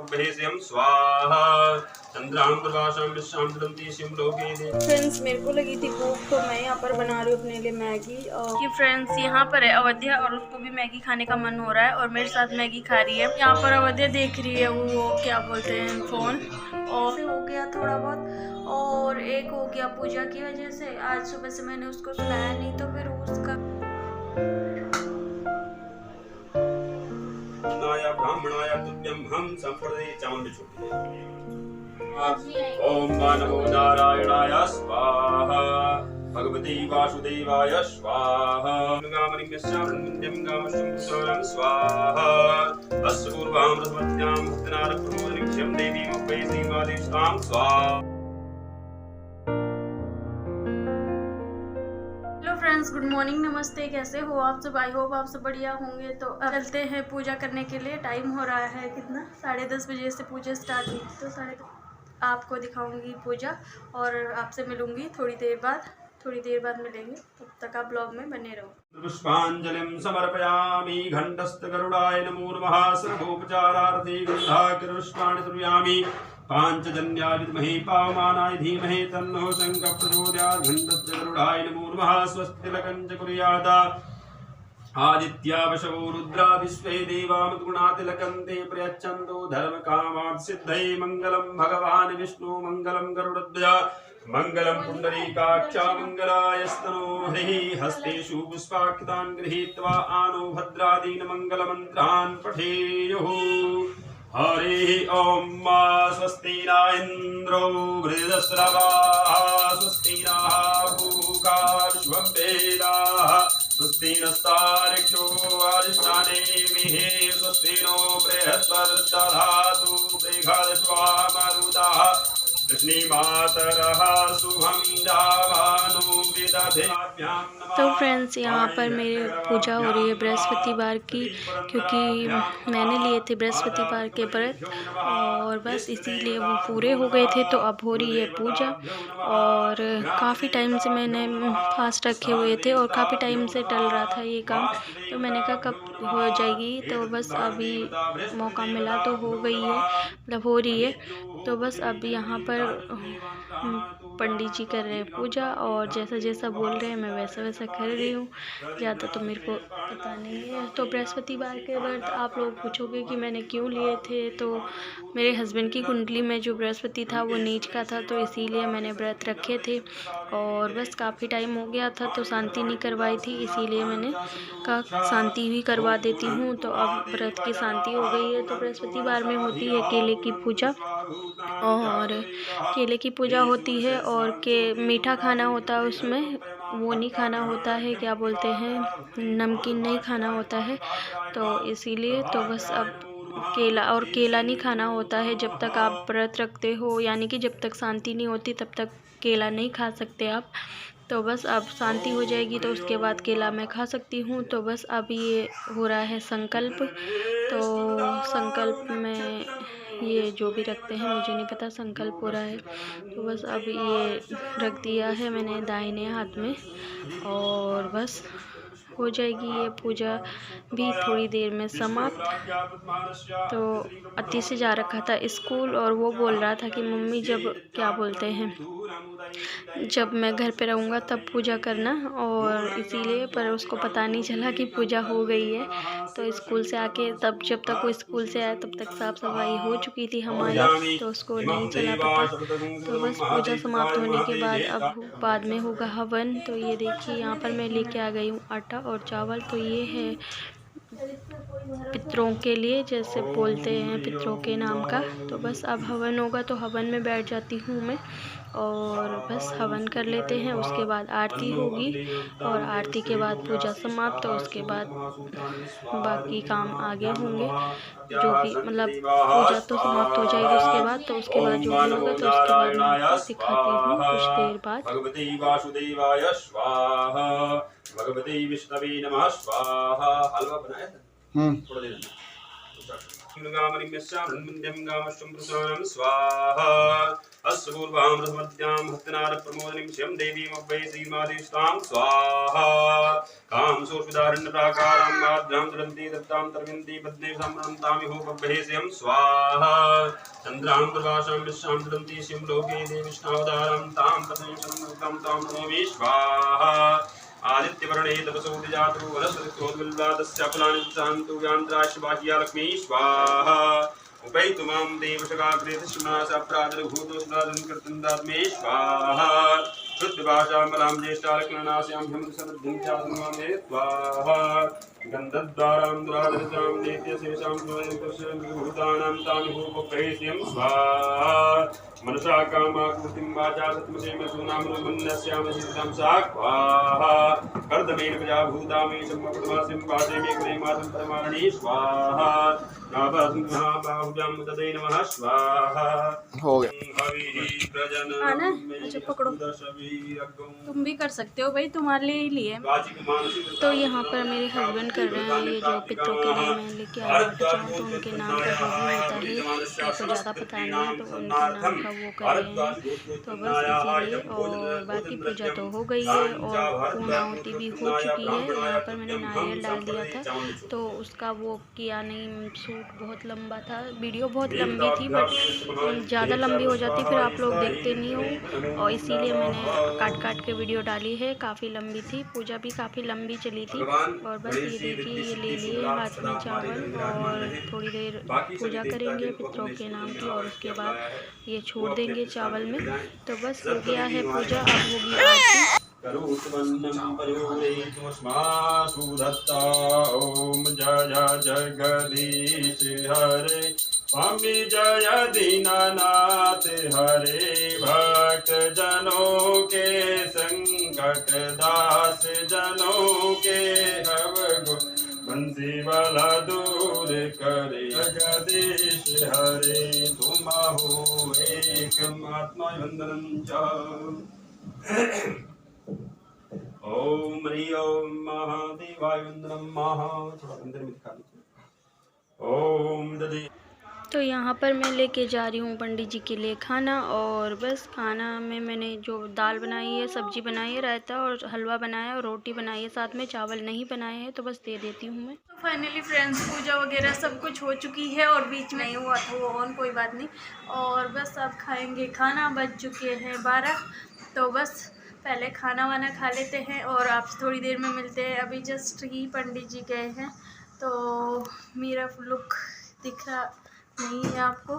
पुष्पहेस्यं स्वाहा चंद्रां प्रभासां विश्वां ददन्ति शिवं लोके दे। फ्रेंड्स मेरे को लगी थी भूख तो मैं यहाँ पर बना रही हूँ अपने लिए मैगी। और फ्रेंड्स यहाँ पर है अवध्या और उसको भी मैगी खाने का मन हो रहा है और मेरे साथ मैगी खा रही है। यहाँ पर अवध्या देख रही है वो क्या बोलते हैं फोन, और हो गया थोड़ा बहुत। और एक हो गया पूजा की वजह से, आज सुबह से मैंने उसको सुलाया नहीं तो फिर उसका ब्राह्मणाय तुभ्यं हम संप्रदे चामुंड छोटी। ओम नमो नारायणाय स्वाहा भगवते वासुदेवाय स्वाहा गामनिम्यस्यामनिन्द्यं गामश्चं स्वाहा अस्य पूर्वां रसवत्यां भक्तनार प्रमोदनिक्षं देवीं उपवेशीमादेशां स्वाहा। फ्रेंड्स गुड मॉर्निंग, नमस्ते, कैसे हो आप सब? आई होप आप सब बढ़िया होंगे। तो अब चलते हैं पूजा करने के लिए। टाइम हो रहा है कितना, 10:30 बजे से पूजा स्टार्ट हुई, तो आपको दिखाऊंगी पूजा और आपसे मिलूंगी थोड़ी देर बाद मिलेंगे। तब तक आप ब्लॉग में बने रहो। पुष्पांजलिं समर्पयामि घंटस्थगरुडाय नमो नमः सर्वोपचारार्थे गन्धाकृष्णानि श्रूयामि पांचजन्याय विद्महे पावमानाय धीमहि तन्नो शंकर प्रचोदयात् घंटस्थगरुडाय नमो नमः स्वस्तिलकं च कुर्यात् आदित्या वशवो रुद्रा विश्वे देवा मद्गुणातिलकं ते प्रयच्छन्तो धर्मकामात् सिद्धये मंगलं भगवान् विष्णु मंगलं गरुडध्वज मंगलम पुंडरीकाक्षा मंगलायस्तनो हरिः हस्तेषु पुष्पाक्षतान् गृहीत्वा आनो भद्रादीन मंगलमन्त्रान् पठेयुः। हरिः ॐ स्वस्ति न इन्द्रो वृद्धश्रवाः स्वस्ति नः पूषा विश्ववेदाः स्वस्ति नस्तार्क्ष्यो अरिष्टानेमिः स्वस्ति नो बृहस्पतिर्दधातु बृहद्वा मरुतः कृष्णी मातरः शुभं जावानो विदधेभ्यां। तो फ्रेंड्स यहाँ पर मेरी पूजा हो रही है बृहस्पतिवार की, क्योंकि मैंने लिए थे बृहस्पतिवार के व्रत और बस इसीलिए वो पूरे हो गए थे। तो अब हो रही है पूजा और काफ़ी टाइम से मैंने फास्ट रखे हुए थे और काफ़ी टाइम से टल रहा था ये काम, तो मैंने कहा कब हो जाएगी, तो बस अभी मौका मिला तो हो गई है, मतलब हो रही है। तो बस अब यहाँ पर पंडित जी कर रहे हैं पूजा और जैसा जैसा बोल रहे हैं मैं वैसा वैसा कर रही हूँ, ज़्यादा तो मेरे को पता नहीं है। तो बृहस्पतिवार के व्रत आप लोग पूछोगे कि मैंने क्यों लिए थे, तो मेरे हस्बैंड की कुंडली में जो बृहस्पति था वो नीच का था, तो इसीलिए मैंने व्रत रखे थे और बस काफ़ी टाइम हो गया था तो शांति नहीं करवाई थी, इसीलिए मैंने कहा शांति भी करवा देती हूँ। तो अब व्रत की शांति हो गई है। तो बृहस्पतिवार में होती है केले की पूजा, और केले की पूजा होती है और के मीठा खाना होता है उसमें, वो नहीं खाना होता है, क्या बोलते हैं, नमकीन नहीं खाना होता है। तो इसीलिए तो बस अब केला नहीं खाना होता है जब तक आप व्रत रखते हो, यानी कि जब तक शांति नहीं होती तब तक केला नहीं खा सकते आप। तो बस अब शांति हो जाएगी तो उसके बाद केला मैं खा सकती हूँ। तो बस अब ये हो रहा है संकल्प, तो संकल्प में ये जो भी रखते हैं मुझे नहीं पता, संकल्प हो रहा है। तो बस अब ये रख दिया है मैंने दाहिने हाथ में और बस हो जाएगी ये पूजा भी थोड़ी देर में समाप्त। तो अति से जा रखा था स्कूल और वो बोल रहा था कि मम्मी जब क्या बोलते हैं जब मैं घर पे रहूँगा तब पूजा करना, और इसीलिए पर उसको पता नहीं चला कि पूजा हो गई है। तो स्कूल से आके तब जब तक वो स्कूल से आया तब तक साफ़ सफाई हो चुकी थी हमारी, तो उसको नहीं चला पता। तो बस पूजा समाप्त होने के बाद अब बाद में होगा हवन। तो ये देखिए यहाँ पर मैं लेके आ गई हूँ आटा और चावल। तो ये है पितरों के लिए, जैसे बोलते हैं पितरों के नाम का। तो बस अब हवन होगा तो हवन में बैठ जाती हूँ मैं और बस हवन कर लेते हैं। उसके बाद आरती होगी और आरती के बाद पूजा समाप्त, तो उसके बाद बाकी काम आगे होंगे जो भी, मतलब पूजा तो समाप्त हो जाएगी उसके बाद, तो उसके बाद जो भी होगा तो उसके बाद मैं आपको दिखाती हूँ कुछ देर बाद। भगवते वासुदेवाय स्वाहा भगवते विष्णवे नमः स्वाहा। हलवा बनाया था थोड़ा देर स्वाहा अस्य पूर्वां रसमद्यां हस्तनारप्रमोदनीं श्रियं देवीं अव्वै श्रीमादेष्टां स्वाहा कां सोऽस्मिदारण्यप्राकारां माद्रां ज्वलन्ति दत्तां तरविन्ति पद्मे सम्भ्रमन्तामि होपव्वहे श्रियं स्वाहा चन्द्रां प्रभासां विश्वां ज्वलन्ति श्रियं लोके देविष्ठावतारां तां प्रथमं तां नमोमि स्वाहा आदित्यवर्णे तपसो जातो वनस्पतिक्रोद्विल्लादस्य फलानि शान्तु यान्त्राश्वाह्या लक्ष्मी स्वाहा उपैतु मां देवशकाग्रेतश्मनासाप्रादरभूतो स्मरादन्कृतन्दात्मे स्वाहा शुद्धभाषामलां ज्येष्ठालक्ष्मणास्यां ह्यमृतसमृद्धिं चासनमामे स्वाहा गन्धद्वारां दुरादरसां दैत्यशेषां भूतानां तानि भूपप्रैस्यं स्वाहा मनसा कामाकृतिं वाचा सत्मसेमसूनामनुमन्यस्यामसिद्धां स्वाहा कर्दमेन प्रजाभूतामेशं मकुटमासिं वाचे मे कुले मातं परमारणे स्वाहा बाहुभ्यां नमः स्वाहा हो गया। आना अच्छा पकड़ो, तुम भी कर सकते हो भाई, तुम्हारे लिए ही लिए। तो यहाँ पर मेरे हस्बैंड कर रहे हैं ये जो पितरों के लिए मैं लेके आया चाहूँ तो उनके नाम का जो भी होता है मेरे को ज़्यादा पता नहीं है, तो उनके नाम का वो कर रहे हैं। तो बस इसीलिए, और बाकी पूजा तो हो गई है और पूर्णाहुति भी हो चुकी है। यहाँ पर मैंने नारियल डाल दिया था तो उसका वो किया नहीं, शूट बहुत लंबा था, वीडियो बहुत लंबी थी, बट ज़्यादा लंबी हो जाती फिर आप लोग देखते नहीं हो, और इसीलिए मैंने काट काट के वीडियो डाली है। काफ़ी लंबी थी, पूजा भी काफ़ी लंबी चली थी। और बस ये देखिए, ये ले लिए हाथ में चावल और थोड़ी देर पूजा करेंगे पितरों के नाम की और उसके बाद ये छोड़ देंगे चावल में। तो बस हो गया है पूजा, अब होगी आरती। ओम जय जगदीश हरे स्वामी जय दीनानाथ हरे भक्त जनों के संकट दास जनों के अवगुण बंसी वाला दूर करे जगदीश हरे तुम हो एक आत्मा वंदनम च ओम ह्रीं ओम महादेवाय वंदनम महा थोड़ा अंदर में दिखा दीजिए। ओम दधि। तो यहाँ पर मैं लेके जा रही हूँ पंडित जी के लिए खाना, और बस खाना में मैंने जो दाल बनाई है, सब्जी बनाई है, रायता और हलवा बनाया और रोटी बनाई है, साथ में चावल नहीं बनाए हैं, तो बस दे देती हूँ मैं। तो फाइनली फ्रेंड्स पूजा वगैरह सब कुछ हो चुकी है और बीच में नहीं हुआ था वो ऑन, कोई बात नहीं। और बस अब खाएँगे खाना, बज चुके हैं 12, तो बस पहले खाना वाना खा लेते हैं और आपसे थोड़ी देर में मिलते हैं। अभी जस्ट ही पंडित जी गए हैं तो मेरा लुक दिख रहा नहीं है आपको।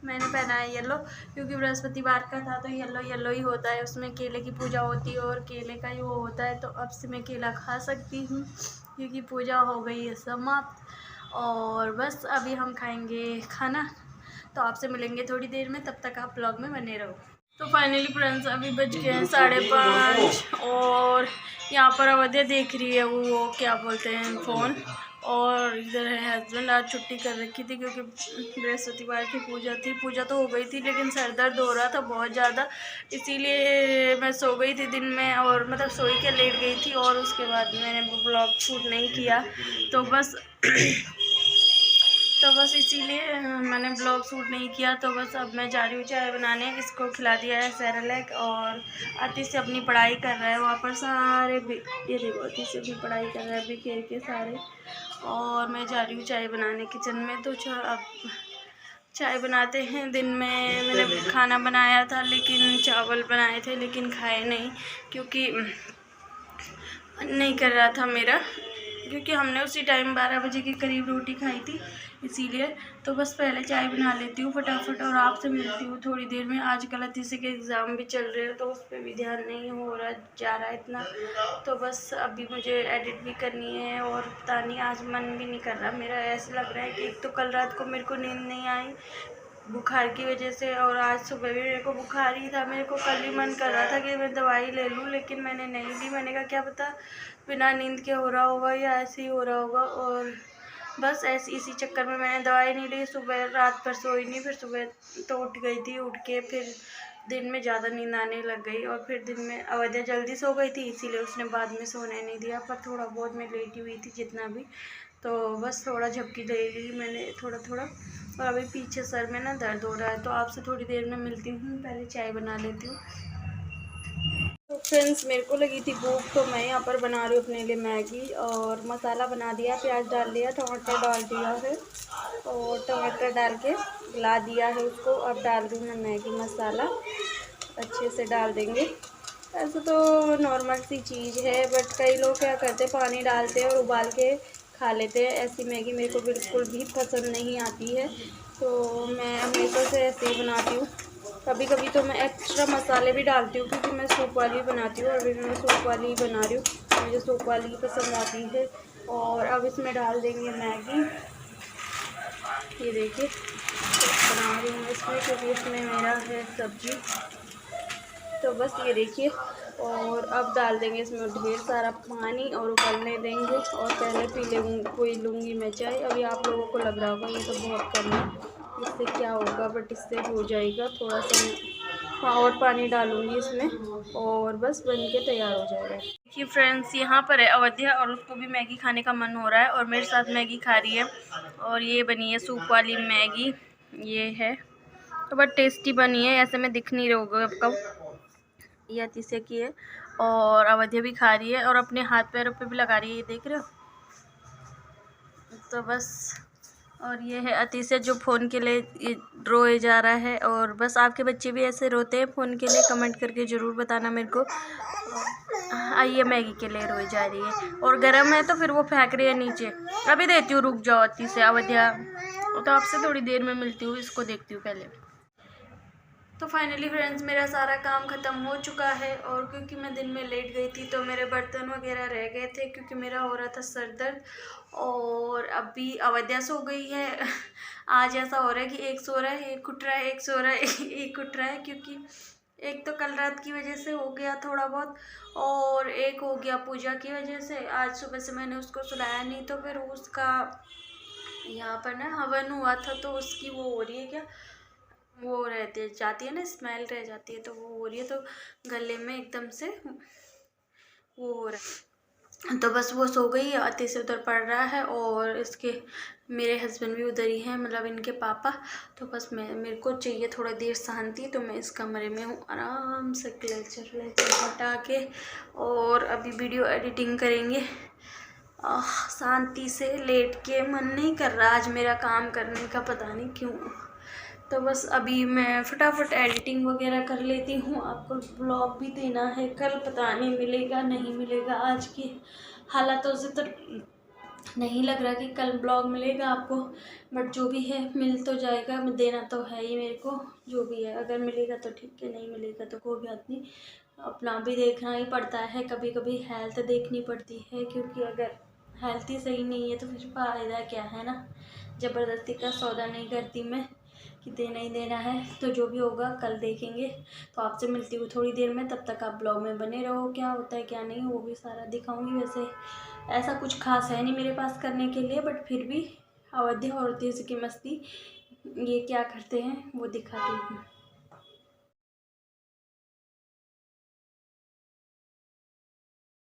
मैंने पहना है येलो क्योंकि बृहस्पतिवार का था तो येलो येलो ही होता है, उसमें केले की पूजा होती है और केले का ही वो होता है। तो अब से मैं केला खा सकती हूँ क्योंकि पूजा हो गई है समाप्त। और बस अभी हम खाएंगे खाना, तो आपसे मिलेंगे थोड़ी देर में, तब तक आप ब्लॉग में बने रहो। तो फाइनली फ्रेंड्स अभी बज गए हैं 5:30 और यहाँ पर अवध्या देख रही है वो क्या बोलते हैं फ़ोन, और इधर है हस्बैंड। आज छुट्टी कर रखी थी क्योंकि बृहस्पतिवार की पूजा थी। पूजा तो हो गई थी लेकिन सर दर्द हो रहा था बहुत ज़्यादा, इसीलिए मैं सो गई थी दिन में, और मतलब सोई के लेट गई थी और उसके बाद मैंने ब्लॉग शूट नहीं किया। तो बस इसीलिए मैंने ब्लॉग शूट नहीं किया। तो बस अब मैं जा रही हूँ चाय बनाने, इसको खिला दिया है सेरेलैक, और आतिश से अपनी पढ़ाई कर रहा है वहाँ पर सारे, ये देखो आतिश से भी पढ़ाई कर रहा है बिखेर के सारे। और मैं जा रही हूँ चाय बनाने किचन में। तो अब चाय बनाते हैं। दिन में मैंने खाना बनाया था लेकिन चावल बनाए थे लेकिन खाए नहीं क्योंकि नहीं कर रहा था मेरा, क्योंकि हमने उसी टाइम 12 बजे के करीब रोटी खाई थी इसीलिए। तो बस पहले चाय बना लेती हूँ फटाफट और आपसे मिलती हूँ थोड़ी देर में। आजकल तीसरे के एग्ज़ाम भी चल रहे हैं तो उस पर भी ध्यान नहीं हो रहा जा रहा है इतना। तो बस अभी मुझे एडिट भी करनी है और पता नहीं आज मन भी नहीं कर रहा मेरा। ऐसा लग रहा है कि एक तो कल रात को मेरे को नींद नहीं आई बुखार की वजह से, और आज सुबह भी मेरे को बुखार ही था। मेरे को कल ही मन कर रहा था कि मैं दवाई ले लूँ लेकिन मैंने नहीं ली। मैंने कहा क्या पता बिना नींद के हो रहा होगा या ऐसे ही हो रहा होगा, और बस ऐसे इसी चक्कर में मैंने दवाई नहीं ली। सुबह रात भर सोई नहीं, फिर सुबह तो उठ गई थी। उठ के फिर दिन में ज़्यादा नींद आने लग गई और फिर दिन में अवध्या जल्दी सो गई थी इसीलिए उसने बाद में सोने नहीं दिया, पर थोड़ा बहुत मैं लेटी हुई थी जितना भी। तो बस थोड़ा झपकी ले ली मैंने थोड़ा थोड़ा, और अभी पीछे सर में ना दर्द हो रहा है। तो आपसे थोड़ी देर में मिलती हूँ, पहले चाय बना लेती हूँ। तो फ्रेंड्स, मेरे को लगी थी भूख, तो मैं यहाँ पर बना रही हूँ अपने लिए मैगी, और मसाला बना दिया, प्याज डाल दिया, टमाटर डाल दिया है, और टमाटर डाल के गला दिया है उसको। अब डाल दूँ मैं मैगी मसाला, अच्छे से डाल देंगे। ऐसे तो नॉर्मल सी चीज़ है, बट कई लोग क्या करते हैं, पानी डालते हैं और उबाल के खा लेते हैं। ऐसी मैगी मेरे को बिल्कुल भी पसंद नहीं आती है, तो मैं हमेशा से ऐसे ही बनाती हूँ। कभी कभी तो मैं एक्स्ट्रा मसाले भी डालती हूँ, क्योंकि मैं सूप वाली बनाती हूँ, और अभी मैं सूप वाली ही बना रही हूँ, मुझे सूप वाली पसंद आती है। और अब इसमें डाल देंगे मैगी। ये देखिए बना रही हूँ इसमें, क्योंकि इसमें मेरा है सब्जी। तो बस ये देखिए, और अब डाल देंगे इसमें ढेर सारा पानी और उबलने देंगे, और पहले पी लूँगी मैं चाय। अभी आप लोगों को लग रहा होगा ये तो बहुत कम है, इससे क्या होगा, बट इससे हो जाएगा थोड़ा सा। हाँ, और पानी डालूँगी इसमें, और बस बन के तैयार हो जाएगा। देखिए फ्रेंड्स, यहाँ पर है अवध्या, और उसको भी मैगी खाने का मन हो रहा है, और मेरे साथ मैगी खा रही है। और ये बनी है सूप वाली मैगी, ये है तो बहुत टेस्टी बनी है। ऐसे में दिख नहीं रहा होगा आपको, ये अतिशय की है, और अवध्या भी खा रही है, और अपने हाथ पैरों पे भी लगा रही है, ये देख रहे हो। तो बस, और ये है अतिशय जो फ़ोन के लिए रोए जा रहा है। और बस आपके बच्चे भी ऐसे रोते हैं फ़ोन के लिए? कमेंट करके ज़रूर बताना मेरे को। ये मैगी के लिए रोए जा रही है, और गर्म है तो फिर वो फेंक रही है नीचे। अभी देती हूँ, रुक जाओ अतिशय, अवध्या। तो आपसे थोड़ी देर में मिलती हूँ, इसको देखती हूँ पहले। तो फाइनली फ्रेंड्स, मेरा सारा काम ख़त्म हो चुका है, और क्योंकि मैं दिन में लेट गई थी तो मेरे बर्तन वगैरह रह गए थे, क्योंकि मेरा हो रहा था सर दर्द। और अभी अवध्या सो गई है। आज ऐसा हो रहा है कि एक सो रहा है, एक उठ रहा है, एक सो रहा है, एक उठ रहा है, क्योंकि एक तो कल रात की वजह से हो गया थोड़ा बहुत, और एक हो गया पूजा की वजह से। आज सुबह से मैंने उसको सुलाया नहीं, तो फिर उसका यहाँ पर ना हवन हुआ था, तो उसकी वो हो रही है क्या, वो रहती जाती है ना, स्मेल रह जाती है, तो वो हो रही है, तो गले में एकदम से वो हो रहा है। तो बस वो सो गई, अति से उधर पड़ रहा है, और इसके मेरे हस्बैंड भी उधर ही हैं, मतलब इनके पापा। तो बस मेरे को चाहिए थोड़ा देर शांति, तो मैं इस कमरे में हूँ, आराम से क्लेचर हटा के, और अभी वीडियो एडिटिंग करेंगे। शांति से लेट के, मन नहीं कर रहा आज मेरा काम करने का, पता नहीं क्यों। तो बस अभी मैं फटाफट एडिटिंग वगैरह कर लेती हूँ। आपको ब्लॉग भी देना है कल, पता नहीं मिलेगा नहीं मिलेगा। आज की हालातों से तो नहीं लग रहा कि कल ब्लॉग मिलेगा आपको, बट जो भी है मिल तो जाएगा, देना तो है ही मेरे को। जो भी है, अगर मिलेगा तो ठीक है, नहीं मिलेगा तो कोई बात नहीं। अपना भी देखना ही पड़ता है, कभी कभी हेल्थ देखनी पड़ती है, क्योंकि अगर हेल्थ ही सही नहीं है तो फिर फ़ायदा क्या है ना। ज़बरदस्ती का सौदा नहीं करती मैं कि देना ही देना है। तो जो भी होगा कल देखेंगे। तो आपसे मिलती हूँ थोड़ी देर में, तब तक आप ब्लॉग में बने रहो। क्या होता है क्या नहीं वो भी सारा दिखाऊंगी। वैसे ऐसा कुछ खास है नहीं मेरे पास करने के लिए, बट फिर भी अवध्या और तेज की मस्ती ये क्या करते हैं वो दिखाती हूँ।